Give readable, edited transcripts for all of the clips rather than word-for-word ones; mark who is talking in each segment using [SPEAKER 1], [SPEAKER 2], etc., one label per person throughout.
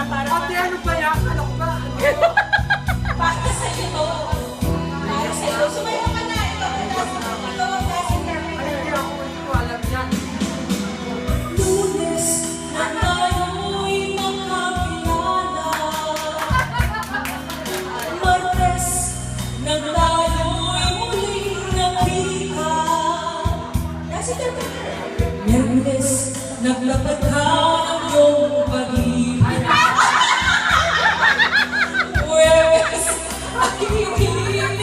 [SPEAKER 1] para
[SPEAKER 2] Ate, ano ba yan? Ano ba?
[SPEAKER 1] para sa iyo to. Para sa iyo. Sumayo ka na. Ito ang last interview.
[SPEAKER 2] Ay, hindi ko alam yan.
[SPEAKER 1] Lunes na tayo'y magkakilala. Martes na tayo'y muling nakita. Last interview. Miyerkules, naglapad ka ng iyong pag-ibig. Huwebes, ay hinihiling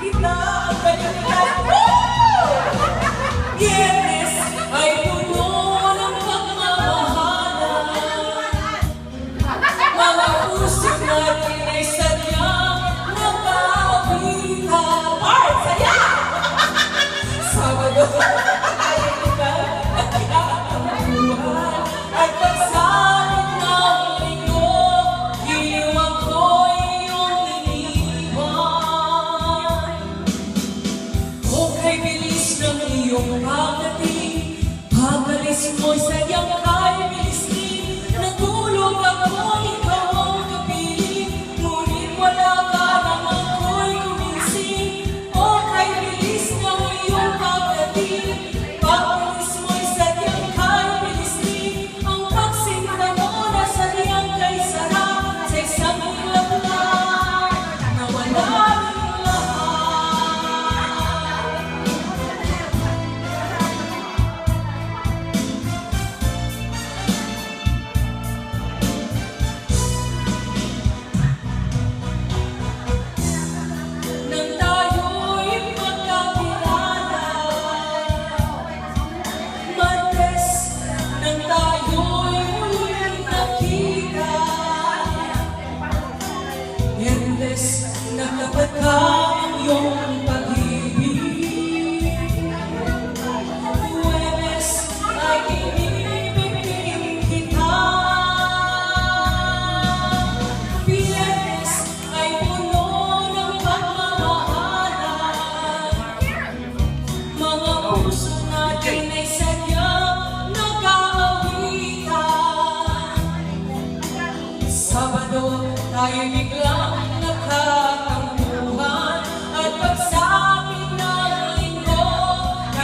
[SPEAKER 1] kita ang kanyang. Biyernes, ay puno ng pagmamahalan. Mga puso natin ay sadyang nag-aawitan. Bart, saya! Sabado, tayo kita nagkakabuhan. At pagsalit ng linggo, iniwan ko iyong iniwan. O kay bilis ng iyong pagdating, pagalis mo'y sadyang kay bilis din. Natulog ako, ikaw ang kapiling, ngunit wala ka nang ako'y gumising. O kay bilis ng iyong pagdating, pagalis mo'y sadyang kay bilis din. Ang pagsinta mo na sadyang kay sarap, sa isang ilang lang, nawala rin lahat. Nang tayo'y magkakilala, Martes, nang tayo'y muling nakita. Miyerkules, naglapad ka ng iyong pag-ibig. Huwebes, ay inibigin kita. Biyernes, ay puno ng pagmamahalan. Mga puso natin ay sadyang nag-aawitan. Sabado, tayo biglang nagkakampuhan. At pagsabi ng linggo,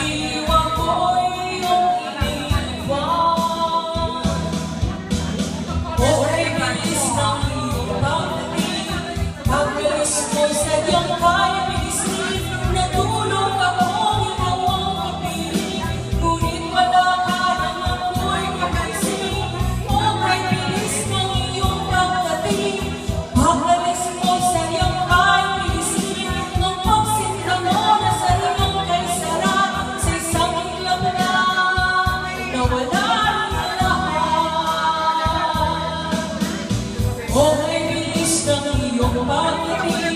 [SPEAKER 1] iniwan ko iyong iniwan. O kay bilis ng iyong pagdating, pagkalis mo'y sadyang kay bilis din. Natulog ako, ikaw ang kapiling, ngunit wala ka nang ako'y gumising. O kay bilis ng iyong pagdating, pagkalis mo'y sadyang kay bilis din. Ang pagsinta mo na sadyang kay sarap, sa isang ilang lang, nawala rin lahat. O kay bilis ng iyong pagdating,